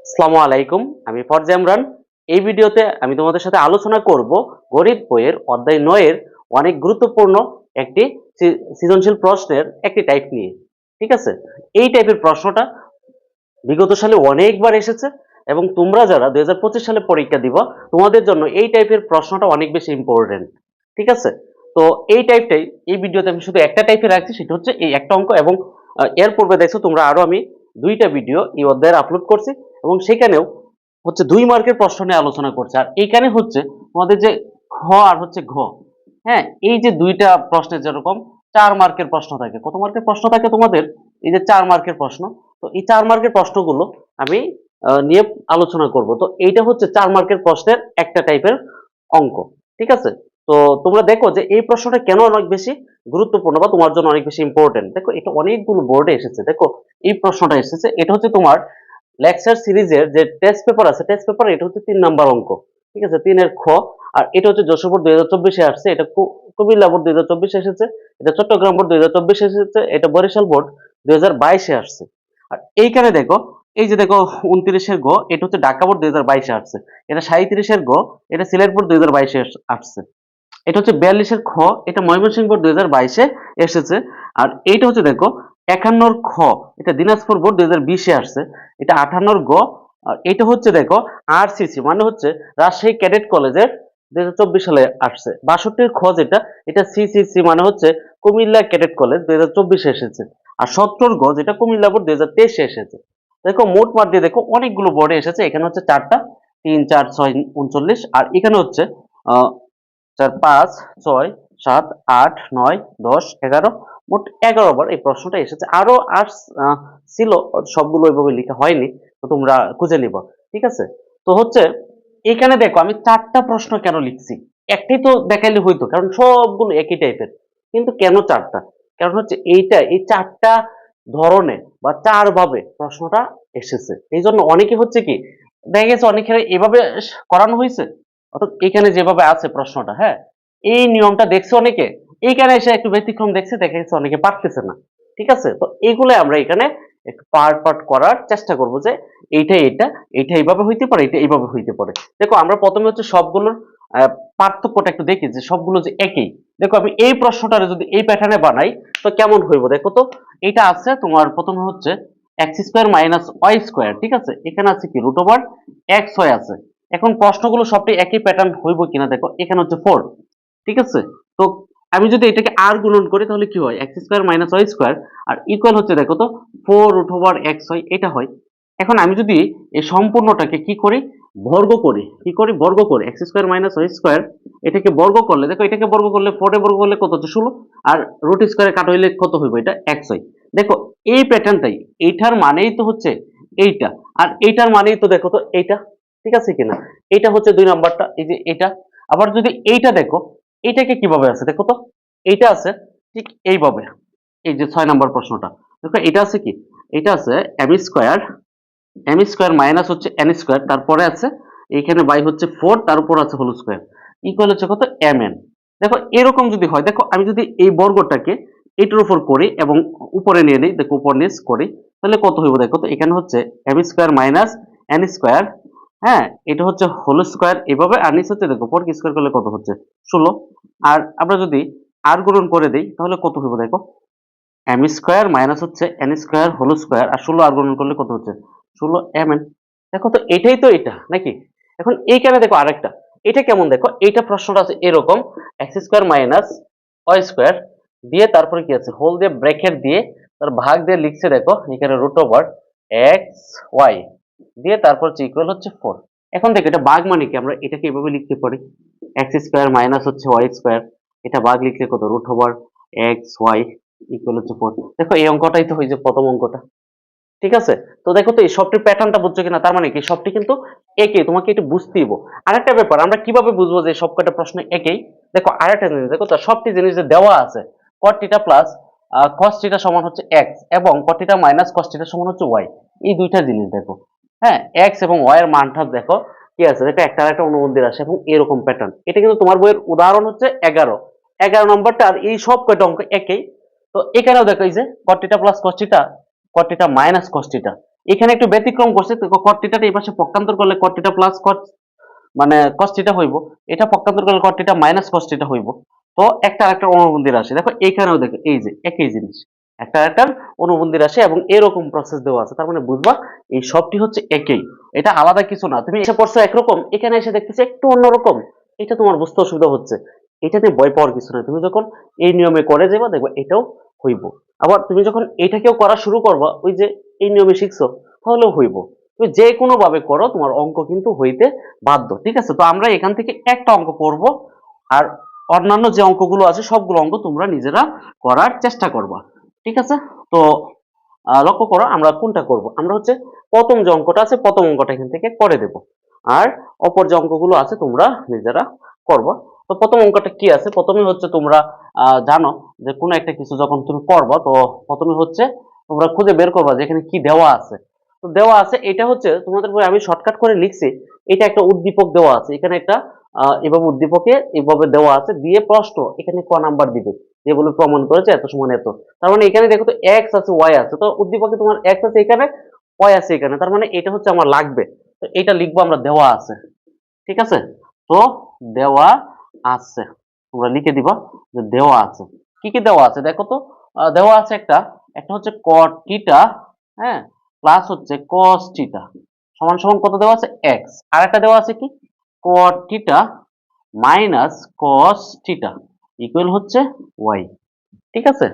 আসসালামু আলাইকুম। আমি ফরজা ইমরান। এই ভিডিওতে আমি তোমাদের সাথে আলোচনা করব গণিত বইয়ের অধ্যায় ৯ এর অনেক গুরুত্বপূর্ণ একটি সৃজনশীল প্রশ্নের একটি টাইপ নিয়ে। ঠিক আছে? এই টাইপের প্রশ্নটা বিগত সালে অনেকবার এসেছে এবং তোমরা যারা ২০২৫ সালে পরীক্ষা দিবা, তোমাদের জন্য এই টাইপের প্রশ্নটা অনেক বেশি ইম্পোর্টেন্ট। ঠিক আছে? তো এই টাইপটাই এই ভিডিওতে আমি শুধু একটা টাইপে রাখছি, সেটা হচ্ছে এই একটা অঙ্ক এবং এর পূর্বে দেখছো তোমরা আরো আমি ২ টা ভিডিও এই অধ্যায়ের আপলোড করছি এবং সেখানেও হচ্ছে ২ মার্কের প্রশ্ন নিয়ে আলোচনা করছি। আর এইখানে হচ্ছে তোমাদের যে খ আর হচ্ছে ঘ, হ্যাঁ? এই যে ২ টা প্রশ্নের যেরকম ৪ মার্কের প্রশ্ন থাকে। কত মার্কের প্রশ্ন থাকে তোমাদের? এই যে ৪ মার্কের প্রশ্ন। তো এই ৪ মার্কের প্রশ্নগুলো আমি নিয়ে আলোচনা করব। তো এইটা হচ্ছে ৪ মার্কের প্রশ্নের একটা টাইপের অঙ্ক। ঠিক আছে? তো তোমরা দেখো যে এই প্রশ্নটা কেন অনেক বেশি গুরুত্বপূর্ণ বা তোমার জন্য অনেক বেশি ইম্পোর্টেন্ট। দেখো এটা অনেকগুলো বোর্ডে এসেছে। দেখো এই প্রশ্নটা এসেছে। এটা হচ্ছে তোমার লেকচার সিরিজের যে টেস্ট পেপার আছে, টেস্ট পেপার এটা হচ্ছে ৩ নাম্বার অঙ্ক। ঠিক আছে? ৩ এর খ। আর এটা হচ্ছে যশোর বোর্ড ২০২৪ এ আসছে। এটা কুমিল্লা বোর্ড ২০২৪ এ এসেছে। এটা চট্টগ্রাম বোর্ড ২০২৪ এ এসেছে। এটা বরিশাল বোর্ড ২০২২ এ আসছে। আর এইখানে দেখো, এই যে দেখো ২৯ এর গ, এটা হচ্ছে ঢাকা বোর্ড ২০২২ এ আসছে। এটা ৩৭ এর গ, এটা সিলেট বোর্ড ২০২২ এ আসছে। এটা হচ্ছে ৪২ এর খ, এটা ময়মনসিংহ বোর্ড ২০২২ এ এসেছে। আর এইটা হচ্ছে দেখো ৫১ এর খ, এটা দিনাজপুর বোর্ড ২০২০ এ আসছে। এটা ৫৮ এর গ, আর এটা হচ্ছে দেখো আরসিসি মানে হচ্ছে রাজশাহী ক্যাডেট কলেজের ২০২৪ সালে আসছে। ৬২ এর খ যেটা, এটা সিসিসি মানে হচ্ছে কুমিল্লা ক্যাডেট কলেজ ২০২৪ এ এসেছে। আর ৭০ গ যেটা কুমিল্লা বোর্ড ২০২৩ এ এসেছে। দেখো মোট মার্ক দিয়ে দেখো অনেকগুলো বোর্ডে এসেছে। এখানে হচ্ছে ৪টা, ৩, ৪, ৬, ৩৯ আর এখানে হচ্ছে আহ ৪, ৫, ৬, ৭, ৮, ৯, ১০, ১১, মোট ১১ বার এই প্রশ্নটা এসেছে। আরো ছিল, সবগুলো ওইভাবে লেখা হয়নি। তো তোমরা খুঁজে নিবা। ঠিক আছে? তো হচ্ছে এখানে দেখো আমি ৪টা প্রশ্ন কেন লিখছি? একটাই তো দেখাইলে হইতো, কারণ সবগুলো একই টাইপের। কিন্তু কেন ৪টা? কারণ হচ্ছে এই ৪টা ধরনে বা ৪ ভাবে প্রশ্নটা এসেছে। এইজন্য অনেকে হচ্ছে কি, দেখা গেছে অনেক ক্ষেত্রে এভাবে করানো হইছে। অর্থাৎ এখানে যেভাবে আছে প্রশ্নটা, হ্যাঁ? এই নিয়মটা দেখছে অনেকে। এইখানে এসে একটু ব্যতিক্রম দেখছে, দেখা গেছে অনেকে পারতেছে না। ঠিক আছে? তো এগুলো আমরা এখানে একটু পার্ট করার চেষ্টা করব যে এইটা এইভাবে হইতে পারে, এটা এইভাবে হইতে পারে। দেখো আমরা ১ম এ হচ্ছে সবগুলোর আ পার্থক্যটা একটু দেখি যে সবগুলো যে একই। দেখো আমি এই প্রশ্নটারে যদি এই প্যাটার্নে বানাই তো কেমন হইব দেখো তো। এইটা আছে তোমার ১ম এ হচ্ছে x² - y², ঠিক আছে? এখানে আছে কি √xy আছে। এখন প্রশ্নগুলো সবটি একই প্যাটার্ন হইব কিনা দেখো। এখানে হচ্ছে 4, ঠিক আছে? তো আমি যদি এটাকে r গুণন করি তাহলে কি হয়? x² - y² আর ইকুয়াল হচ্ছে দেখো তো 4√xy, এটা হয়। এখন আমি যদি এই সম্পূর্ণটাকে কি করি? বর্গ করি। কি করি? বর্গ করি। x² - y² এটাকে বর্গ করলে দেখো, এটাকে বর্গ করলে 4 এ বর্গ করলে কত হচ্ছে? 16। আর রুট স্কয়ারে কাটা হইলে কত হইব? এটা xy। দেখো এই প্যাটার্নটাই, এইটার মানেই তো হচ্ছে এইটা। আর এইটার মানেই তো দেখো তো এইটা। ঠিক আছে কিনা? এইটা হচ্ছে ২ নাম্বারটা, এই যে এটা। আবার যদি এইটা দেখো, এইটাকে কিভাবে আছে দেখো তো। এইটা আছে ঠিক এইভাবে। এই যে ৬ নাম্বার প্রশ্নটা। দেখো এটা আছে কি? এটা আছে m² মাইনাস হচ্ছে n², তারপরে আছে এইখানে বাই হচ্ছে 4, তার উপর আছে হোল স্কয়ার। ইকুয়াল হচ্ছে কত? mn। দেখো এরকম যদি হয়, দেখো আমি যদি এই বর্গটাকে এটার উপর করি এবং উপরে নিয়ে নেই, দেখো উপর নিচ করি, তাহলে কত হইব দেখো তো। এখানে হচ্ছে m² মাইনাস n², হ্যাঁ? এটা হচ্ছে হোল স্কয়ার এভাবে, আর নিচ হচ্ছে দেখো 4 কে স্কয়ার করলে কত হচ্ছে? 16। আর আমরা যদি r গুণন করে দেই তাহলে কত হইব দেখো। m² মাইনাস হচ্ছে n² হোল স্কয়ার আর 16 r গুণন করলে কত হচ্ছে? 16 mn। দেখো তো এটাই তো এটা, নাকি? এখন এইখানে দেখো আরেকটা। এটা কেমন দেখো? এইটা প্রশ্নটা আছে এরকম x² মাইনাস y² দিয়ে তারপরে কি আছে? হোল দিয়ে ব্র্যাকেট দিয়ে তার ভাগ দিয়ে লিখছে দেখো এখানে x y দিয়ে তারপর হচ্ছে ইকুয়াল হচ্ছে 4। এখন দেখো এটা ভাগ মানে কি? আমরা এটাকে এভাবে লিখতে পারি x² মাইনাস হচ্ছে y², এটা ভাগ লিখলে কত? x y ইকুয়াল হচ্ছে 4। দেখো এই অঙ্কটাই তো হইছে প্রথম অঙ্কটা। ঠিক আছে? তো দেখো তো এই সবটির প্যাটার্নটা বুঝছো কিনা? তার মানে কি সবটি কিন্তু একই, তোমাকে একটু বুঝতেই হবে। আরেকটা ব্যাপার, আমরা কিভাবে বুঝবো যে সবকটা প্রশ্ন একই? দেখো আরেকটা জিনিস দেখো তো, সবটি জিনিস যে দেওয়া আছে cot θ প্লাস cos θ সমান হচ্ছে x এবং cot θ মাইনাস cos θ সমান হচ্ছে y। এই দুইটা জিনিস দেখো। হ্যাঁ, x এবং y এর মানটা দেখো কি আছে? দেখো একটা আরেকটা অনুবন্ধী রাশি এবং এরকম প্যাটার্ন। এটা কিন্তু তোমার বইয়ের উদাহরণ হচ্ছে 11। 11 নম্বরটা আর এই সব কয়টা অঙ্ক একই। তো এখানেও দেখো এই যে cot θ plus cos θ, cot θ minus cos θ। এখানে একটু ব্যতিক্রম করছে, তো cot θ টা এই পাশে পক্ষান্তর করলে cot θ প্লাস cot মানে cos θ হইব, এটা পক্ষান্তর করলে cot θ মাইনাস cos θ হইব। তো একটা আরেকটা অনুবন্ধী রাশি, দেখো এইখানেও দেখো এই যে একই জিনিস, একটা আরেকটার অনুবন্ধী রাশি এবং এরকম প্রসেস দেওয়া আছে, তার মানে বুঝবা এই সবটি হচ্ছে একই, এটা আলাদা কিছু না। তুমি এসে পড়ছো একরকম, এখানে এসে দেখতেছো একটু অন্যরকম, এটা তোমার বুঝতে অসুবিধা হচ্ছে। এটাতে ভয় পাওয়ার কিছু নাই, তুমি যখন এই নিয়মে করে যাবা দেখবা এটাও হইব। আবার তুমি যখন এটাকেও করা শুরু করবা, ওই যে এই নিয়মে শিখছো, তাহলেও হইব। তুমি যে কোনো ভাবে করো, তোমার অঙ্ক কিন্তু হইতে বাধ্য, ঠিক আছে? তো আমরা এখান থেকে একটা অঙ্ক করব, আর অন্যান্য যে অঙ্কগুলো আছে সবগুলো অঙ্ক তোমরা নিজেরা করার চেষ্টা করবা, ঠিক আছে? তো লক্ষ্য করো আমরা কোনটা করব, আমরা হচ্ছে প্রথম যে অঙ্কটা আছে প্রথম অঙ্কটা এখান থেকে করে দেব, আর অপর যে অঙ্কগুলো আছে তোমরা নিজেরা করবা। তো প্রথম অঙ্কটা কি আছে, প্রথমে হচ্ছে তোমরা জানো যে কোনো একটা কিছু যখন তুমি করবা, তো প্রথমে হচ্ছে তোমরা খুঁজে বের করবা যে এখানে কি দেওয়া আছে। তো দেওয়া আছে, এটা হচ্ছে তোমাদের বই আমি শর্টকাট করে লিখছি, এটা একটা উদ্দীপক দেওয়া আছে, এখানে একটা এভাবে উদ্দীপকে এভাবে দেওয়া আছে, দিয়ে প্রশ্ন এখানে ক নাম্বার দিবে, যে বলে প্রমাণ করেছে এত সমান এত। তার মানে এখানে দেখো তো এক্স আছে ওয়াই আছে, তো উদ্দীপকে তোমার এক্স আছে এখানে, ওয়াই আছে এখানে, তার মানে এটা হচ্ছে আমার লাগবে। তো এটা লিখবো আমরা দেওয়া আছে, ঠিক আছে? তো দেওয়া আছে, তোমরা লিখে দিবা যে দেওয়া আছে। কি কি দেওয়া আছে দেখো তো, দেওয়া আছে একটা, একটা হচ্ছে cot θ, হ্যাঁ, প্লাস হচ্ছে cos θ সমান সমান কত দেওয়া আছে x, আর একটা দেওয়া আছে কি cot θ মাইনাস cos θ ইকুয়াল হচ্ছে y, ঠিক আছে?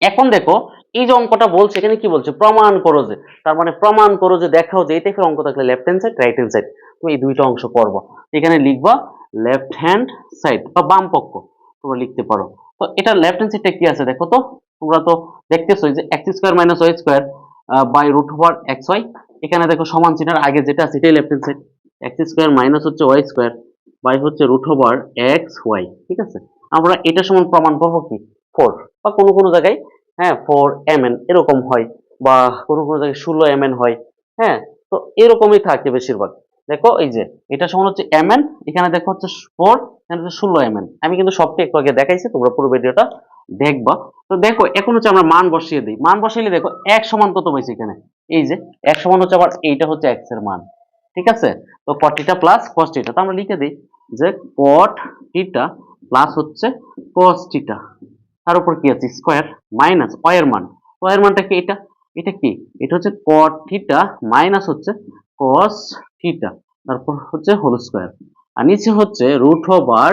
এখন দেখো এই যে অঙ্কটা বলছে, এখানে কি বলছে প্রমাণ করো যে, তার মানে প্রমাণ করো যে, দেখাও যে এই টাইপের অঙ্ক থাকলে left hand side right hand side, তুমি এই দুইটা অংশ করবা, এখানে লিখবা লেফট হ্যান্ড সাইড বা বাম পক্ষ তোমরা লিখতে পারো। তো এটা লেফট হ্যান্ড সাইডটা কি আছে দেখো তো, তোমরা তো দেখতেছো যে x square minus y square by root over x y, এখানে দেখো সমান চিহ্নের আগে যেটা আছে এটাই left hand side, x square minus হচ্ছে ওয়াই স্কোয়ার বাই হচ্ছে রুট ওভার এক্স ওয়াই, ঠিক আছে? আমরা এটা সমান প্রমাণ করবো কি 4, বা কোনো কোনো জায়গায় হ্যাঁ 4 mn এরকম হয়, বা কোনো কোনো জায়গায় 16 mn হয়, হ্যাঁ। তো এরকমই থাকে বেশিরভাগ। দেখো এই যে এটা সমান হচ্ছে mn, এখানে দেখো হচ্ছে 4, এখানে হচ্ছে 16 mn। আমি কিন্তু সবটি একটু আগে দেখাইছি, তোমরা পুরো ভিডিওটা দেখবা। তো দেখো এখন হচ্ছে আমরা মান বসিয়ে দিই, মান বসাইলে দেখো এক সমান কত পাইছি এখানে, এই যে এক সমান হচ্ছে আবার এইটা হচ্ছে x এর মান, ঠিক আছে? তো cot θ প্লাস cos θ, তো আমরা লিখে দিই যে cot θ প্লাস হচ্ছে cos θ, তার উপর কি আছে স্কয়ার মাইনাস y এর মান, y এর মানটা কি এটা, এটা কি এটা হচ্ছে cot θ মাইনাস হচ্ছে cos θ, তারপর হচ্ছে হোল স্কয়ার, আর নিচে হচ্ছে রুট ওভার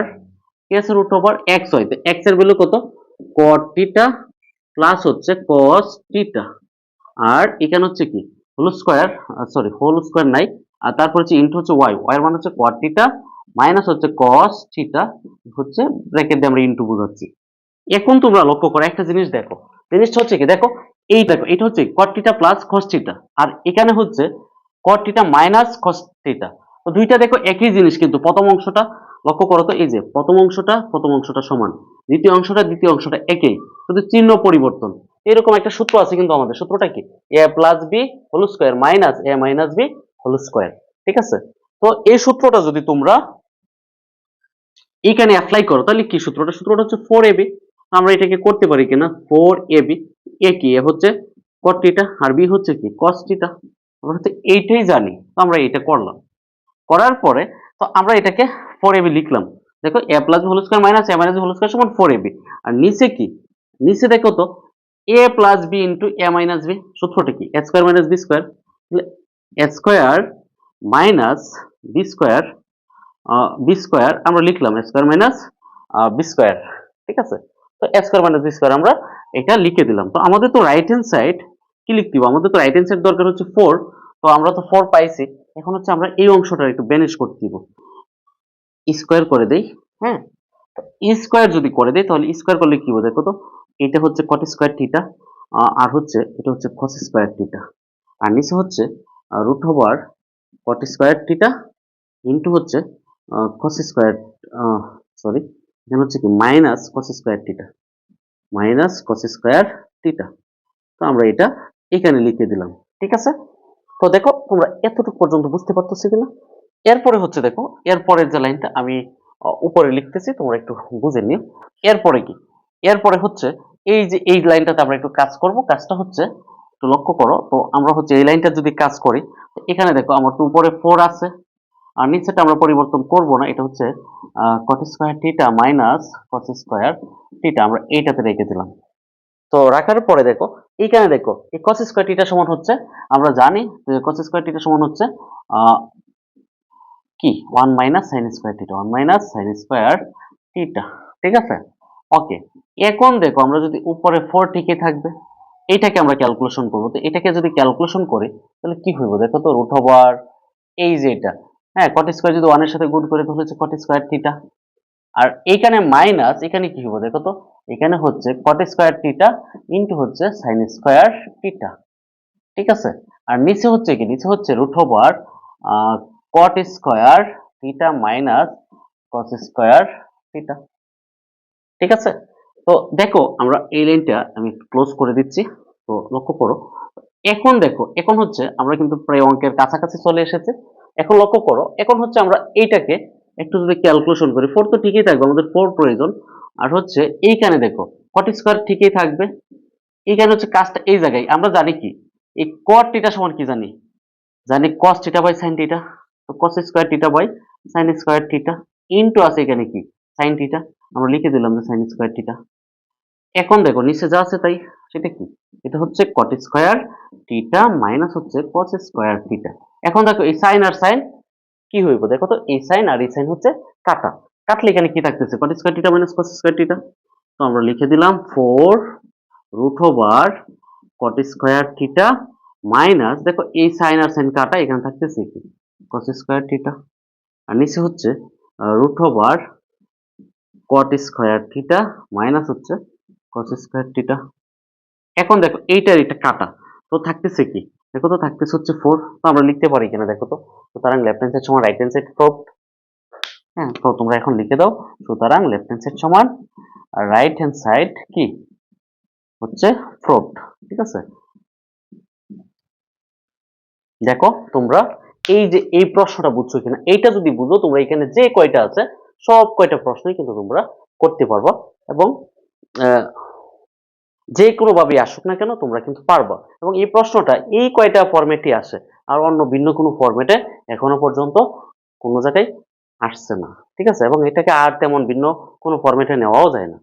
কি আছে রুট ওভার x হয়, তো x এর ভ্যালু কত cot θ প্লাস হচ্ছে cos θ, আর এখানে হচ্ছে কি whole square, sorry whole square নাই, আর তারপর হচ্ছে ইনটু হচ্ছে y, y এর মান হচ্ছে cot θ মাইনাস হচ্ছে cos θ, হচ্ছে ব্র্যাকেট দিয়ে আমরা ইনটু বোঝাচ্ছি। এখন তোমরা লক্ষ্য করো একটা জিনিস, দেখো জিনিসটা হচ্ছে কি দেখো, এই দেখো এটা হচ্ছে cot θ প্লাস cos θ, আর এখানে হচ্ছে cot θ মাইনাস cos θ। তো দুইটা দেখো একই জিনিস, কিন্তু প্রথম অংশটা লক্ষ্য করো তো, এই যে প্রথম অংশটা সমান, দ্বিতীয় অংশটা একই, শুধু চিহ্ন পরিবর্তন। এরকম একটা সূত্র আছে কিন্তু আমাদের, সূত্রটা কি a plus b whole square minus a minus b whole square, ঠিক আছে? তো এই সূত্রটা যদি তোমরা এখানে অ্যাপ্লাই করো তাহলে কি সূত্রটা হচ্ছে 4ab, আমরা এটাকে করতে পারি কিনা 4ab, এ কি এ হচ্ছে cot θ আর বি হচ্ছে কি cos θ, আমরা হচ্ছে এইটাই জানি, তো আমরা এটা করলাম, করার পরে তো আমরা এটাকে 4ab লিখলাম। দেখো a plus whole square minus a minus whole square সমান 4ab, আর নিচে কি নিচে দেখো তো a plus b into a minus b, সূত্রটা কি a square minus b square, a square minus b square, b square আমরা লিখলাম স্কয়ার মাইনাস বি স্কয়ার, ঠিক আছে? তো a square minus b square আমরা এটা লিখে দিলাম। তো আমাদের তো রাইট হ্যান্ড সাইড কি লিখতে হবে, আমাদের তো রাইট হ্যান্ড সাইড দরকার হচ্ছে 4, তো আমরা তো 4 পাইছি, এখন হচ্ছে আমরা এই অংশটা একটু ব্যানিশ করতে দিব, স্কয়ার করে দেই, হ্যাঁ। তো স্কয়ার যদি করে দেই তাহলে স্কয়ার করলে কি হবে দেখো তো, এটা হচ্ছে cot স্কয়ার থিটা, আর হচ্ছে এটা হচ্ছে cos স্কয়ার থিটা, আর নিচে হচ্ছে root over cot square theta into হচ্ছে cos স্কয়ার, সরি এখানে হচ্ছে কি minus cos square theta, minus cos square theta, তো আমরা এটা এখানে লিখে দিলাম, ঠিক আছে? তো দেখো তোমরা এতটুকু পর্যন্ত বুঝতে পারতেছো কিনা? এরপরে হচ্ছে দেখো এরপরের যে লাইনটা আমি উপরে লিখতেছি, তোমরা একটু বুঝে নিও। এরপরে কি, এরপরে হচ্ছে এই যে এই লাইনটাতে আমরা একটু কাজ করব, কাজটা হচ্ছে একটু লক্ষ্য করো। তো আমরা হচ্ছে এই লাইনটা যদি কাজ করি, এখানে দেখো আমার তো উপরে 4 আছে, আর নিচেটা আমরা পরিবর্তন করব না, এটা হচ্ছে cot square theta minus cos square theta, আমরা এইটাতে রেখে দিলাম। তো রাখার পরে দেখো এইখানে দেখো এই cos স্কয়ার থিটা সমান হচ্ছে, আমরা জানি যে cos স্কয়ার থিটা সমান হচ্ছে কি 1 minus sin square theta, 1 minus sin square theta. ঠিক আছে, ওকে। এখন দেখো আমরা যদি উপরে 4 ঠিকই থাকবে, এইটাকে আমরা ক্যালকুলেশন করব। তো এটাকে যদি ক্যালকুলেশন করি তাহলে কি হইব দেখো তো, রুট ওভার এই যে এটা, হ্যাঁ cot স্কয়ার যদি 1 এর সাথে গুণ করে তাহলে হচ্ছে cot স্কয়ার থিটা, আর এইখানে মাইনাস, এখানে কি হবে দেখো তো, এখানে হচ্ছে cot স্কয়ার থিটা ইনটু হচ্ছে sin স্কয়ার থিটা। ঠিক আছে, আর নিচে হচ্ছে কি, নিচে হচ্ছে root over cot square theta minus cos square theta. ঠিক আছে, তো দেখো আমরা এই লাইনটা আমি ক্লোজ করে দিচ্ছি। তো লক্ষ্য করো, এখন দেখো এখন হচ্ছে আমরা কিন্তু প্রায় অঙ্কের কাছাকাছি চলে এসেছে। এখন লক্ষ্য করো, এখন হচ্ছে আমরা এইটাকে একটু যদি ক্যালকুলেশন করি, 4 তো ঠিকই থাকবে, আমাদের 4 প্রয়োজন। আর হচ্ছে এইখানে দেখো cot স্কয়ার ঠিকই থাকবে, এইখানে হচ্ছে কাজটা এই জায়গায় আমরা জানি কি, এই cot থিটা সমান কি জানি, জানি cos theta by sin theta. তো cos square theta by sin square theta into আছে এখানে কি sin থিটা, আমরা লিখে দিলাম যে sin স্কয়ার থিটা। এখন দেখো নিচে যা আছে তাই, সেটা কি, এটা হচ্ছে cot স্কয়ার থিটা মাইনাস হচ্ছে cos স্কয়ার থিটা। এখন দেখো এই sin আর sin কি হইব দেখো তো, এই sin আর এই sin হচ্ছে কাটা, কাটলে এখানে কি থাকতেছে cot square theta minus cos square theta. তো আমরা লিখে দিলাম 4 root over cot square theta minus, দেখো এই sin আর sin কাটা, এখানে থাকতেছে কি cos স্কয়ার থিটা, আর নিচে হচ্ছে root over cot square theta minus হচ্ছে cos স্কয়ার থিটা। এখন দেখো এইটার এটা কাটা, তো থাকতেছে কি দেখো তো, থাকতেছে হচ্ছে 4। তো আমরা লিখতে পারি কিনা দেখো তো, সুতরাং লেফট হ্যান্ড সাইড সমান রাইট হ্যান্ড সাইড প্রুফ। হ্যাঁ, তো তোমরা এখন লিখে দাও, সুতরাং লেফট হ্যান্ড সাইড সমান রাইট হ্যান্ড সাইড কি হচ্ছে প্রুফ। ঠিক আছে, দেখো তোমরা এই যে এই প্রশ্নটা বুঝছো কিনা, এইটা যদি বুঝো তোমরা এখানে যে কয়টা আছে সব কয়টা প্রশ্নই কিন্তু তোমরা করতে পারবা, এবং যে কোনো ভাবে আসুক না কেন তোমরা কিন্তু পারবা। এবং এই প্রশ্নটা এই কয়টা ফরম্যাটই আসে, আর অন্য ভিন্ন কোনো ফরম্যাটে এখনো পর্যন্ত কোনো জায়গায় আসছে না। ঠিক আছে, এবং এটাকে আর তেমন ভিন্ন কোনো ফরম্যাটে নেওয়াও যায় না।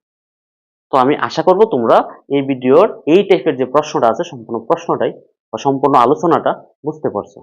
তো আমি আশা করব তোমরা এই ভিডিওর এই টাইপের যে প্রশ্নটা আছে সম্পূর্ণ প্রশ্নটাই বা সম্পূর্ণ আলোচনাটা বুঝতে পারছো।